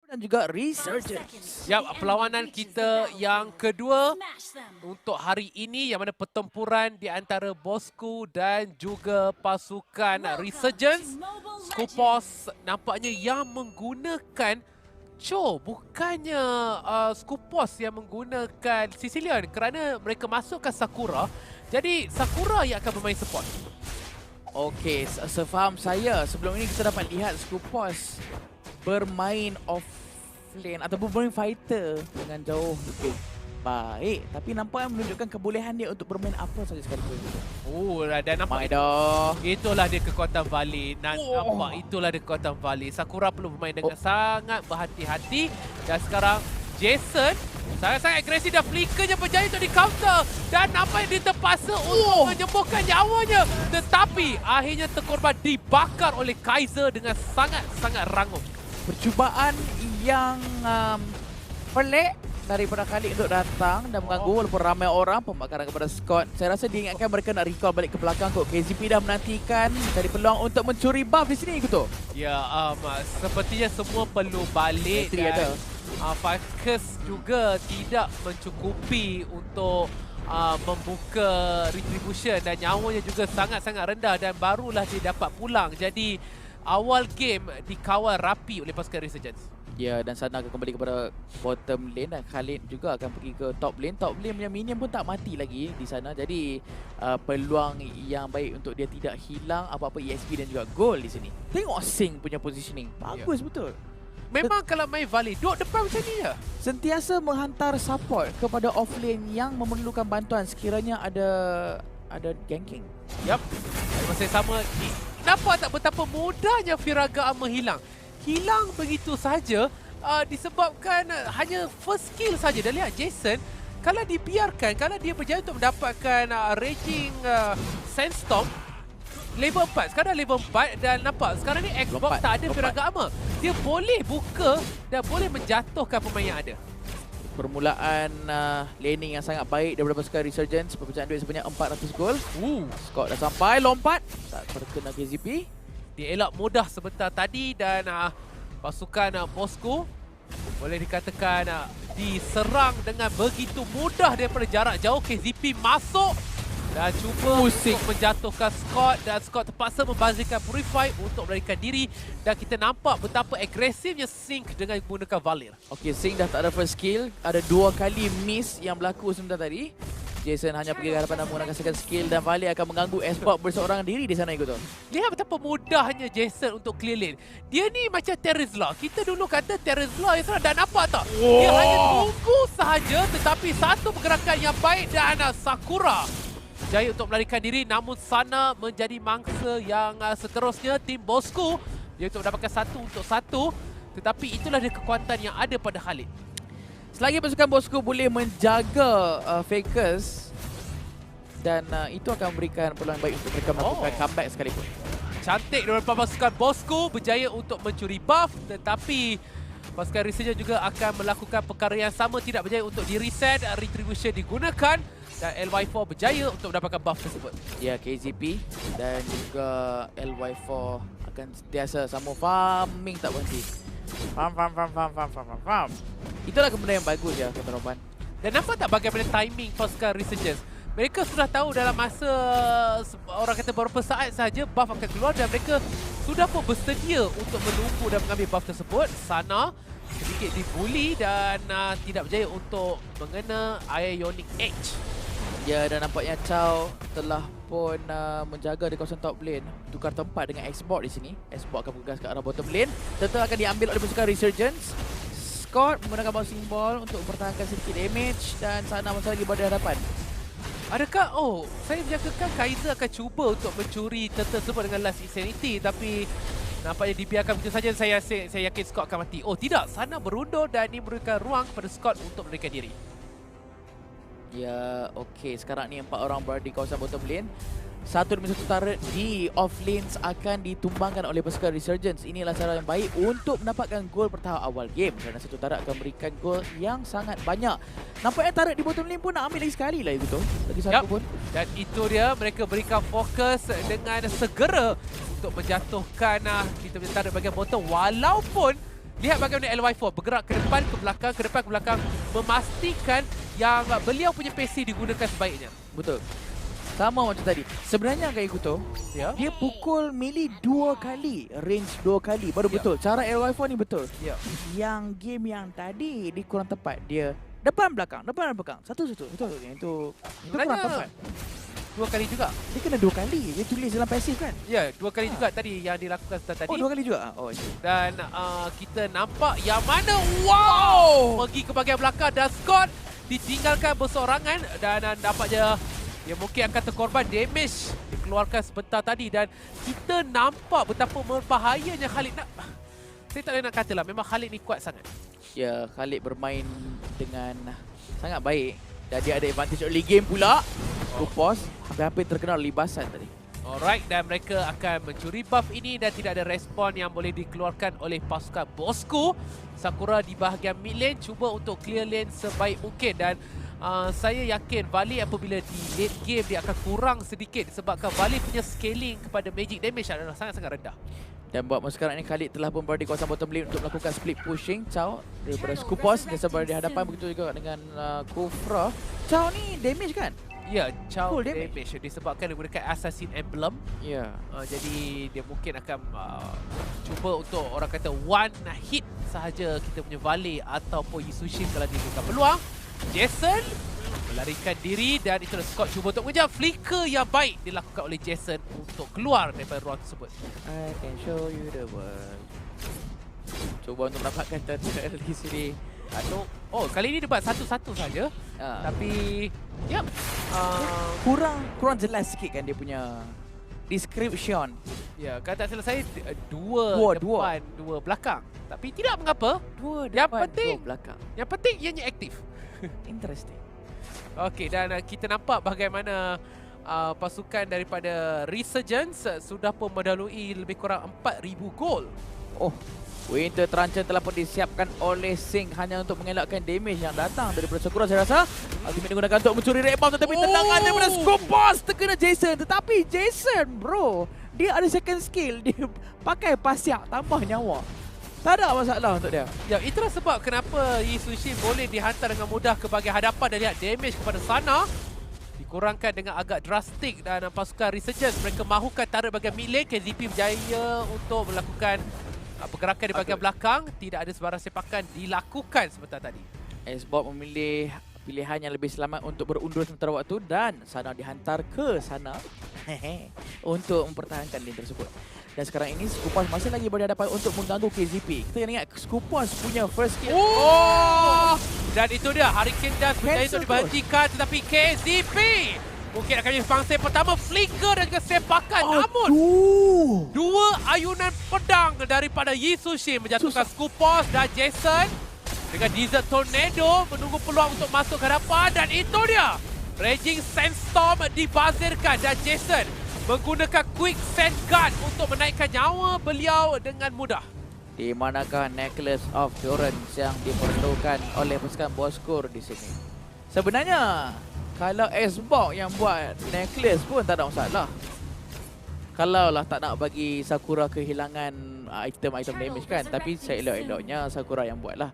dan juga Resurgence. Ya, perlawanan kita yang kedua untuk hari ini yang mana pertempuran di antara Bosku dan juga pasukan Resurgence. Skupos nampaknya yang menggunakan Cho, bukannya Skupos yang menggunakan Sicilian kerana mereka masukkan Sakura. Jadi Sakura yang akan bermain support. Okey, sefaham saya, sebelum ini kita dapat lihat Skupos bermain off lane ataupun bermain fighter dengan jauh lebih baik, tapi nampaknya menunjukkan kebolehan dia untuk bermain apa saja sekalipun. Oh, dan nampak Maidah. itulah dia kekuatan Vali. Nampak itulah dia kekuatan Vali. Sakura perlu bermain dengan sangat berhati-hati. Dan sekarang Jason sangat-sangat agresif dan flickernya berjaya untuk di counter. Dan nampaknya dia terpaksa untuk menyembuhkan nyawanya. Tetapi akhirnya terkorban dibakar oleh Kaiser dengan sangat-sangat rangup. Percubaan yang pelik daripada Khalid untuk datang dan mengganggu walaupun ramai orang pembakaran kepada Scott. Saya rasa dia ingatkan mereka nak recall balik ke belakang kot. KZP dah menantikan cari peluang untuk mencuri buff di sini gitu. Ya, sepertinya semua perlu balik dan Falcus juga tidak mencukupi untuk membuka retribution dan nyawanya juga sangat-sangat rendah dan barulah dia dapat pulang. Jadi awal game dikawal rapi oleh pasukan Resurgence. Ya, dan Sana akan kembali kepada bottom lane dan Khalid juga akan pergi ke top lane. Top lane punya minion pun tak mati lagi di sana. Jadi peluang yang baik untuk dia tidak hilang apa-apa EXP dan juga goal di sini. Tengok Sing punya positioning. Bagus betul. Memang kalau main Valley, duduk depan macam ni je. Sentiasa menghantar support kepada offlane yang memerlukan bantuan sekiranya ada ganking. Yap. Pada masa yang sama, nampak tak betapa mudahnya Firaga menghilang. Hilang begitu saja disebabkan hanya first kill saja. Dan lihat Jason, kalau dibiarkan, kalau dia berjaya untuk mendapatkan Raging Sandstorm level 4, sekarang level 4 dan nampak sekarang ni Xbox tak ada Firaga Armor. Dia boleh buka dan boleh menjatuhkan pemain yang ada. Permulaan laning yang sangat baik daripada pasukan Resurgence. Pepecahan duit sebanyak 400 gol. Scott dah sampai, lompat. Tak terkena KZP. Dia elak mudah sebentar tadi dan pasukan Bosku boleh dikatakan diserang dengan begitu mudah daripada jarak jauh. KZP masuk dan cuba untuk menjatuhkan Scott dan Scott terpaksa membazirkan Purify untuk melarikan diri dan kita nampak betapa agresifnya Sync dengan menggunakan Valir. Okey, Sing dah tak ada first skill. Ada 2 kali miss yang berlaku sebentar tadi. Jason hanya pergi ke hadapan dan menggunakan second skill dan Vali akan mengganggu Esport berseorang diri di sana gitu. Lihat betapa mudahnya Jason untuk clear lane. Dia ni macam Terizla. Kita dulu kata Terizla yang serang dan nampak tak? Dia hanya tunggu sahaja tetapi satu pergerakan yang baik dan Sakura jaya untuk melarikan diri namun Sana menjadi mangsa yang seterusnya tim Bosku dia untuk mendapatkan 1-1 tetapi itulah dia kekuatan yang ada pada Khalid. Selagi pasukan Bosku boleh menjaga Fakers dan itu akan memberikan peluang baik untuk mereka melakukan comeback sekalipun. Cantik daripada pasukan Bosku berjaya untuk mencuri buff tetapi pasukan Resurgence juga akan melakukan perkara yang sama, tidak berjaya untuk di-reset, retribution digunakan dan LY4 berjaya untuk mendapatkan buff tersebut. Ya, KZP dan juga LY4 akan sentiasa sama farming tak berhenti. Farm. Itulah benda yang bagus ya, kata Roban. Dan nampak tak bagaimana timing pasukan Resurgence? Mereka sudah tahu dalam masa orang kata beberapa saat sahaja buff akan keluar dan mereka sudah pun bersedia untuk menunggu dan mengambil buff tersebut. Sana sedikit dibuli dan tidak berjaya untuk mengena Ionic Edge. Ya, dan nampaknya Chow telah pun menjaga di kawasan top lane. Tukar tempat dengan Xbox di sini. Xbox akan bergegas ke arah bottom lane. Tentu akan diambil oleh pasukan Resurgence. Scott menggunakan bouncing ball untuk mempertahankan sedikit damage dan Sana masih lagi berada di hadapan. Adakah, saya menjangkakan Kaiser akan cuba untuk mencuri turtle tersebut dengan Last Insanity tapi nampaknya dibiarkan begitu saja. Saya yakin Scott akan mati. Oh tidak, Sana berundur dan ini memberikan ruang kepada Scott untuk melarikan diri. Ya, okey. Sekarang ni 4 orang berada di kawasan bottom lane. 1 demi 1 turret di off lanes akan ditumbangkan oleh pasukan Resurgence. Inilah cara yang baik untuk mendapatkan gol bertahap awal game. Kerana satu turret akan memberikan gol yang sangat banyak. Nampaknya turret di bottom lane pun nak ambil lagi sekali lah itu. Lagi satu pun. Dan itu dia, mereka berikan fokus dengan segera untuk menjatuhkan kita punya turret bahagian bottom. Walaupun Lihat bagaimana LY4 bergerak ke depan, ke belakang, ke depan, ke belakang. Memastikan yang beliau punya PC digunakan sebaiknya. Betul. Sama macam tadi. Sebenarnya Kak Ikuto, Ya. dia pukul melee 2 kali, range 2 kali. Baru betul. Cara LY4 ni betul. Ya. Yang game yang tadi dia kurang tepat. Dia depan belakang. Satu-satu. Betul. Itu kurang tepat. 2 kali juga. Dia kena 2 kali. Dia tulis dalam pasif kan? Ya, 2 kali juga tadi yang dilakukan start tadi. Oh, 2 kali juga? Oh, okay. Dan kita nampak yang mana, wow! Pergi ke bahagian belakang dan Scott ditinggalkan bersorangan dan nampaknya dia mungkin akan terkorban damage dikeluarkan sebentar tadi dan kita nampak betapa berbahayanya Khalid. Saya tak boleh nak katalah, memang Khalid ni kuat sangat. Ya, Khalid bermain dengan sangat baik. Dan dia ada advantage early game pula. Kupos hampir terkena libasan tadi. Alright, dan mereka akan mencuri buff ini dan tidak ada respon yang boleh dikeluarkan oleh pasukan Bosco. Sakura di bahagian mid lane cuba untuk clear lane sebaik mungkin dan saya yakin Vali apabila di late game dia akan kurang sedikit disebabkan Vali punya scaling kepada magic damage adalah sangat-sangat rendah. Dan buat masa sekarang ini Khalid telah pun berada di kawasan bottom lane untuk melakukan split pushing. Chow daripada Skupos dia berada di hadapan, begitu juga dengan Kufra. Chow ni damage kan? Ya, Chow Full damage disebabkan dia gunakan Assassin Emblem. Ya. Jadi dia mungkin akan cuba untuk orang kata one hit sahaja kita punya Valley ataupun Yisushin kalau diberikan peluang. Jason melarikan diri dan itulah Scott cuba untuk mengejar. Flicker yang baik dilakukan oleh Jason untuk keluar daripada ruang tersebut. I can show you the world. Cuba untuk mendapatkan turtle di sini. Oh, kali ini debat satu-satu saja. Tapi yep. Kurang jelas sikit kan dia punya description. Ya, kalau tak salah saya dua depan, dua belakang. Tapi tidak mengapa. Dua yang depan, penting, dua belakang. Yang penting ianya aktif. Interesting. Okey, dan kita nampak bagaimana pasukan daripada Resurgence sudah pun mendalui lebih kurang 4,000 gol. Oh, Winter Truncheon telah pun disiapkan oleh Sing hanya untuk mengelakkan damage yang datang daripada Sakura, saya rasa. Ultimate digunakan untuk mencuri rebound tetapi tendangan daripada Skupos terkena Jason. Tetapi Jason bro, dia ada second skill. Dia pakai pasiak tambah nyawa. Tak ada masalah untuk dia. Ya, itulah sebab kenapa Yisushin boleh dihantar dengan mudah ke bahagian hadapan dan lihat damage kepada sana dikurangkan dengan agak drastik dan pasukan Resurgence mereka mahukan tarik bahagian mid lane. KZP berjaya untuk melakukan pergerakan di bahagian belakang. Tidak ada sebarang sepakan dilakukan sebentar tadi. Xbox memilih pilihan yang lebih selamat untuk berundur sementara waktu dan Sana dihantar ke sana untuk mempertahankan lane tersebut. Dan sekarang ini Skupos masih lagi berhadapan untuk mengganggu KZP. Kita ingat Skupos punya first kill. Dan itu dia, Hurricane Dust berjaya untuk diberhentikan, tetapi KZP mungkin akan jadi pangsa pertama. Flicker dan juga sepakan. Namun dua ayunan pedang daripada Yisushin menjatuhkan Skupos dan Jason dengan Desert Tornado menunggu peluang untuk masuk ke hadapan. Dan itu dia, Raging Sandstorm dibazirkan dan Jason menggunakan Quick Sand Gun untuk menaikkan nyawa beliau dengan mudah. Di manakah Necklace of Durance yang diperlukan oleh pasukan Boskur di sini? Sebenarnya kalau Xbox yang buat necklace pun tak ada masalah. Kalaulah tak nak bagi Sakura kehilangan item-item damage kan. Tapi seelok-eloknya Sakura yang buat lah.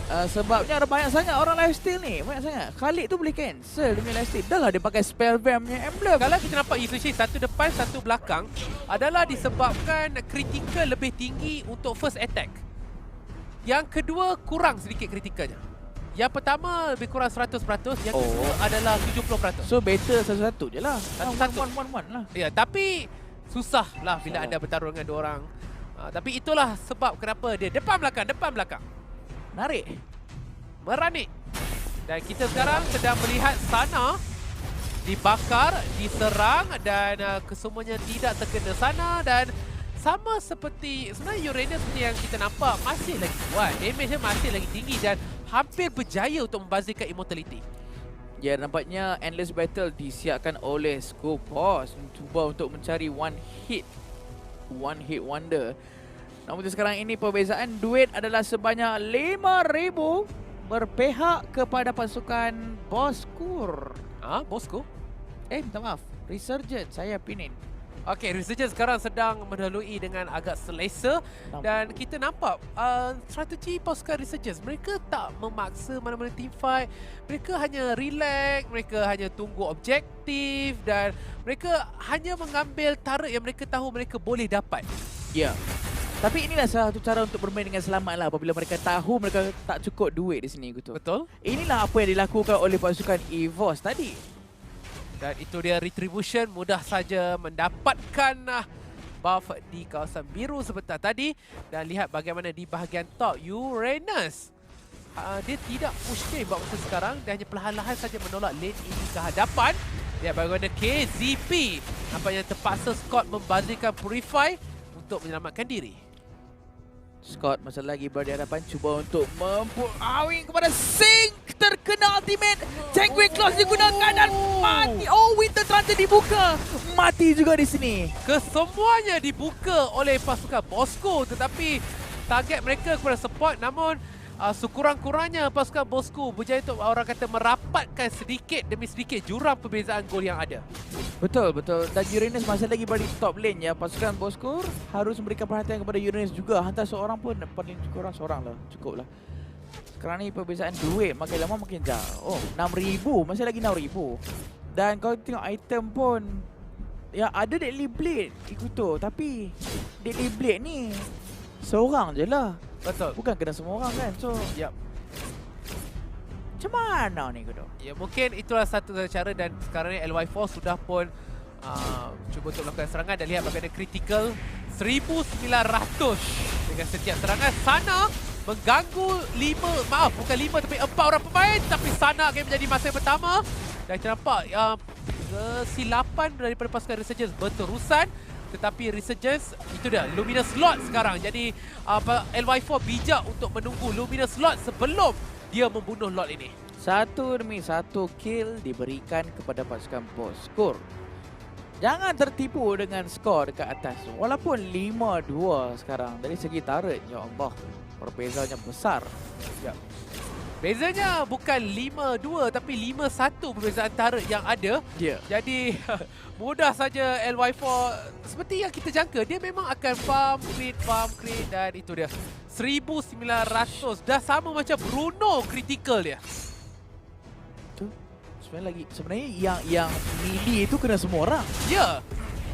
Sebabnya ada banyak sangat orang lifesteal ni. Banyak sangat. Khalid tu boleh cancel dia punya lifesteal. Dah lah dia pakai spell vamp punya emblem. Kalau kita nampak Yisushin satu depan satu belakang adalah disebabkan critical lebih tinggi untuk first attack. Yang kedua kurang sedikit critical-nya. Yang pertama lebih kurang 100%, yang kedua adalah 70%. So better satu-satu je lah. Satu-satu. One lah. Ya, tapi susah lah bila anda bertarung dengan dua orang. Tapi itulah sebab kenapa dia depan belakang. Narik. Beranik. Dan kita sekarang sedang melihat sana dibakar, diserang dan kesemuanya tidak terkena sana. Dan sama seperti sebenarnya Uranus seperti yang kita nampak masih lagi kuat. Damage-nya masih lagi tinggi dan hampir berjaya untuk membazirkan immortality. Ya, nampaknya Endless Battle disiapkan oleh Skupos cuba untuk mencari one hit wonder. Namun sekarang ini perbezaan duit adalah sebanyak 5,000 berpihak kepada pasukan Boskur. Bosco? Minta maaf. Resurgence, saya pinin. Okey, Resurgence sekarang sedang mendahului dengan agak selesa dan kita nampak strategi pasukan Resurgence. Mereka tak memaksa mana-mana team fight. Mereka hanya relax, mereka hanya tunggu objektif dan mereka hanya mengambil turret yang mereka tahu mereka boleh dapat. Ya. Tapi inilah salah satu cara untuk bermain dengan selamat lah apabila mereka tahu mereka tak cukup duit di sini gitu. Betul? Inilah apa yang dilakukan oleh pasukan EVOS tadi. Dan itu dia Retribution mudah saja mendapatkan buff di kawasan biru sebentar tadi. Dan lihat bagaimana di bahagian top Uranus. Dia tidak push game buat masa sekarang. Dia hanya perlahan-lahan saja menolak lane ini ke hadapan. Lihat bagaimana KZP nampaknya terpaksa Scott membazirkan Purify untuk menyelamatkan diri. Scott masa lagi berada di hadapan cuba untuk mempuawing kepada Sync, terkena ultimate. Tankway Claws digunakan dan mati. Oh, Winter Transit dibuka. Mati juga di sini. Kesemuanya dibuka oleh pasukan Bosco, tetapi target mereka kepada support, namun sekurang-kurangnya pasukan Bosco berjaya untuk orang kata merapatkan sedikit demi sedikit jurang perbezaan gol yang ada. Betul, betul. Dan Uranus masih lagi berada di top lane ya. Pasukan Bosco harus memberikan perhatian kepada Uranus juga. Hantar seorang pun, paling kurang seorang lah. Cukup lah. Sekarang ni perbezaan duit makin lama makin jauh. Oh, 6,000. Masih lagi 6,000. Dan kalau tengok item pun, ya ada Deadly Blade ikut tu. Tapi Deadly Blade ni seorang je lah. Betul. Bukan kena semua orang kan. So, Yap. macam mana ni kudu? Ya, mungkin itulah satu cara dan sekarang ni LY4 sudah pun cuba untuk melakukan serangan dan lihat bagaimana critical 1900 dengan setiap serangan. Sana mengganggu 5 tapi 4 orang pemain, tapi Sana akan menjadi masa yang pertama dan kita nampak kesilapan daripada pasukan Resurgence berterusan. Tetapi Resurgence, itu dia, Luminous Lord sekarang. Jadi LY4 bijak untuk menunggu Luminous Lord sebelum dia membunuh Lord ini. Satu demi satu kill diberikan kepada pasukan Bosco. Jangan tertipu dengan skor dekat atas. Walaupun 5-2 sekarang dari segi turret, ya Allah, perbezaannya besar. Ya. Bezanya bukan 5-2 tapi 5-1 perbezaan turret yang ada. Ya. Jadi mudah saja LY4 seperti yang kita jangka, dia memang akan farm create dan itu dia. 1900 dah sama macam Bruno critical dia. Tu sebenarnya yang melee itu kena semua orang. Ya.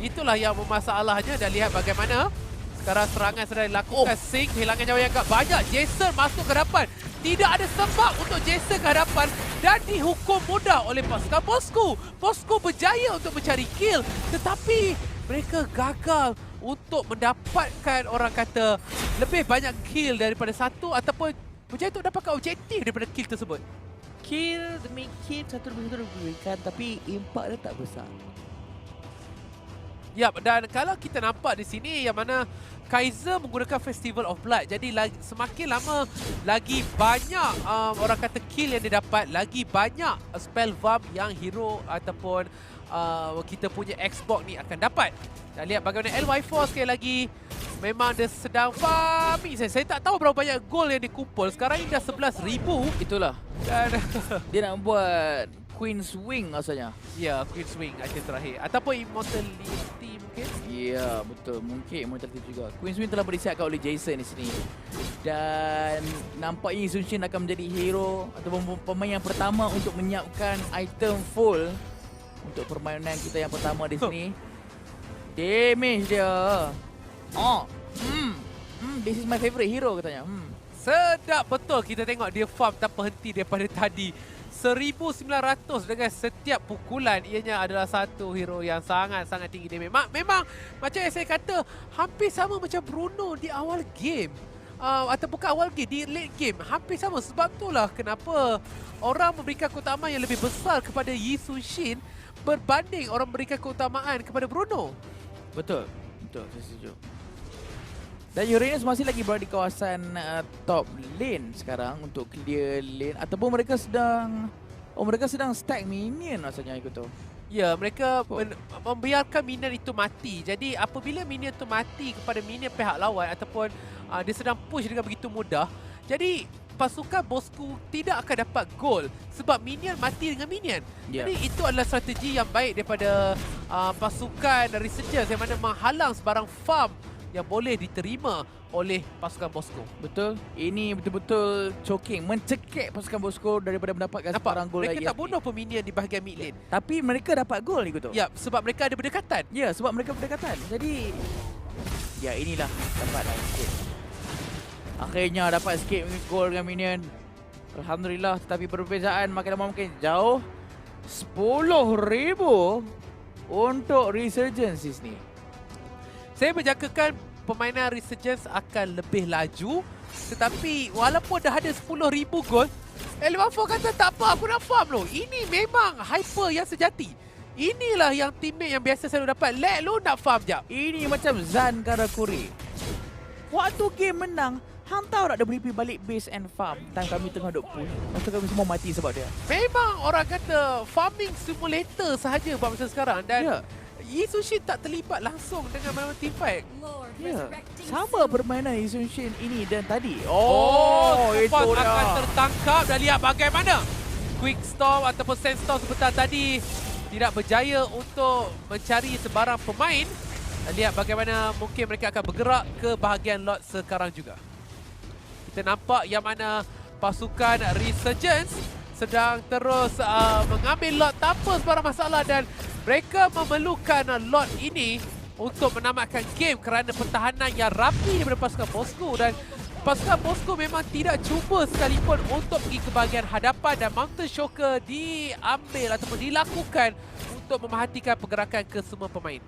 Itulah yang bermasalahnya dan lihat bagaimana sekarang serangan sedang dilakukan. Sync kehilangan nyawa yang agak banyak. Jason masuk ke hadapan. Tidak ada sebab untuk Jason ke hadapan dan dihukum mudah oleh pasukan Bosco. Bosco berjaya untuk mencari kill tetapi mereka gagal untuk mendapatkan orang kata lebih banyak kill daripada satu ataupun berjaya untuk dapatkan objektif daripada kill tersebut. Kill demi kill satu demi satu diberikan tapi impak dia tak besar. Yap, dan kalau kita nampak di sini yang mana Kaiser menggunakan Festival of Blood. Jadi semakin lama lagi banyak orang kata kill yang dia dapat, lagi banyak spell vamp yang hero ataupun kita punya Xbox ni akan dapat. Dan lihat bagaimana LY4 sekali lagi memang dia sedang farming. Saya tak tahu berapa banyak gol yang dikumpul. Sekarang ini dah 11,000. Itulah. Dan Dia nak buat Queen's Wing rasanya. ya, Queen's Wing item terakhir ataupun Immortality mungkin. Ya, betul. Mungkin Immortality juga. Queen's Wing telah disiapkan oleh Jason di sini. Dan nampaknya Zunshin akan menjadi hero ataupun pemain yang pertama untuk menyiapkan item full untuk permainan kita yang pertama di sini. Damage dia. Oh. This is my favorite hero katanya. Sedap betul kita tengok dia farm tanpa henti daripada tadi. 1900 dengan setiap pukulan. Ianya adalah satu hero yang sangat-sangat tinggi damage. Memang macam yang saya kata, hampir sama macam Bruno di awal game. Atau bukan awal game, di late game. Hampir sama. Sebab itulah kenapa orang memberikan keutamaan yang lebih besar kepada Yi Sun-shin berbanding orang memberikan keutamaan kepada Bruno. Betul. Betul, saya setuju. Dan Uranus masih lagi berada di kawasan top lane sekarang untuk clear lane ataupun mereka sedang stack minion rasanya ikut tu. Ya, mereka membiarkan minion itu mati. Jadi apabila minion itu mati kepada minion pihak lawan ataupun dia sedang push dengan begitu mudah, jadi pasukan Bosku tidak akan dapat gol sebab minion mati dengan minion. Ya. Jadi itu adalah strategi yang baik daripada pasukan Resurgence yang mana menghalang sebarang farm yang boleh diterima oleh pasukan Bosku. Betul. Ini betul-betul choking, mencekik pasukan Bosco daripada mendapatkan sebarang gol lagi. Mereka tak bunuh pun minion di bahagian mid lane. Tapi mereka dapat gol gitu. Ya, sebab mereka ada berdekatan. Ya, sebab mereka berdekatan. Jadi ya inilah dapat sikit. Akhirnya dapat sikit gol dengan minion. Alhamdulillah, tetapi perbezaan makin lama makin jauh. 10,000 untuk Resurgence ni. Saya menjangkakan permainan Resurgence akan lebih laju, tetapi walaupun dah ada 10,000 gol, L14 kata tak apa, aku nak farm loh. Ini memang hyper yang sejati. Inilah yang teammate yang biasa selalu dapat. Let lu nak farm jap. Ini macam Zan Karakuri. Waktu game menang, hang tahu tak dia boleh pergi balik base and farm. Time kami tengah duk push. Masa kami semua mati sebab dia. Memang orang kata farming simulator sahaja buat masa sekarang. Dan Ya. Yi Sun-shin tak terlibat langsung dengan main team fight. Ya. Sama permainan Yi Sun-shin ini dan tadi. Itu itu dia. akan tertangkap dan lihat bagaimana Quick Storm ataupun Sandstorm sebentar tadi tidak berjaya untuk mencari sebarang pemain. Dan lihat bagaimana mungkin mereka akan bergerak ke bahagian lot sekarang juga. Kita nampak yang mana pasukan Resurgence sedang terus mengambil lot tanpa sebarang masalah dan mereka memerlukan lot ini untuk menamatkan game kerana pertahanan yang rapi daripada pasukan Bosco dan pasukan Bosco memang tidak cuba sekalipun untuk pergi ke bahagian hadapan dan Mountain Shocker diambil ataupun dilakukan untuk memerhatikan pergerakan ke semua pemain.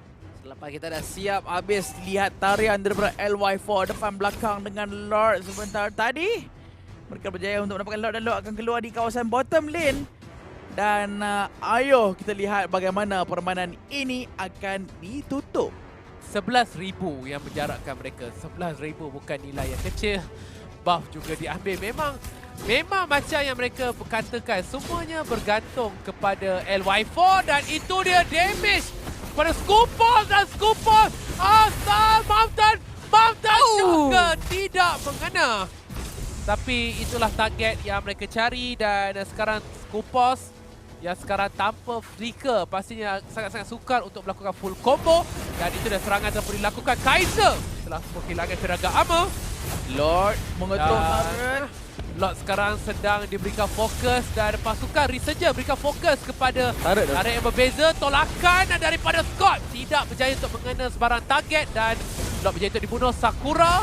Selepas kita dah siap habis lihat tarian daripada LY4 depan belakang dengan Lord sebentar tadi. Mereka berjaya untuk mendapatkan Lord dan Lord akan keluar di kawasan bottom lane. Dan ayo kita lihat bagaimana permainan ini akan ditutup. 11,000 yang menjarakkan mereka. 11,000 bukan nilai yang kecil. Buff juga diambil. Memang macam yang mereka katakan, semuanya bergantung kepada LY4 dan itu dia damage pada Scoopers dan Scoopers asal Mountain Shocker tidak mengena. Tapi itulah target yang mereka cari dan sekarang Scoopers yang sekarang tanpa flicker pastinya sangat-sangat sukar untuk melakukan full combo dan itu dah serangan telah dilakukan Kaiser telah kehilangan tenaga armor. Lord mengetuk turret. Lord sekarang sedang diberikan fokus dan pasukan Resurgence berikan fokus kepada Turret yang berbeza. Tolakan daripada Scott tidak berjaya untuk mengena sebarang target dan Lord berjaya untuk dibunuh. Sakura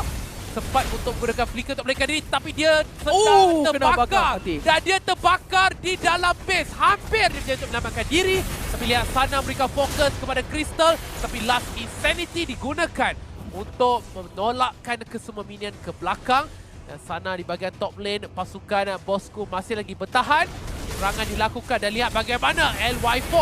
sempat untuk menggunakan flicker untuk melarikan diri tapi dia sedang terbakar dan dia terbakar di dalam base. Hampir dia berjaya untuk menyelamatkan diri tapi lihat sana memberikan fokus kepada Crystal tapi Last Insanity digunakan untuk menolakkan kesemua minion ke belakang dan sana di bahagian top lane pasukan Bosco masih lagi bertahan. Serangan dilakukan dan lihat bagaimana LY4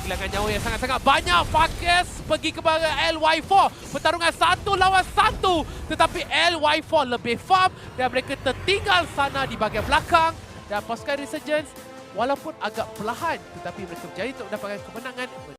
kehilangan nyawa yang sangat-sangat banyak. Fakes pergi kepada LY4. Pertarungan 1 lawan 1. Tetapi LY4 lebih farm dan mereka tertinggal sana di bahagian belakang. Dan pasukan Resurgence walaupun agak perlahan tetapi mereka berjaya untuk mendapatkan kemenangan.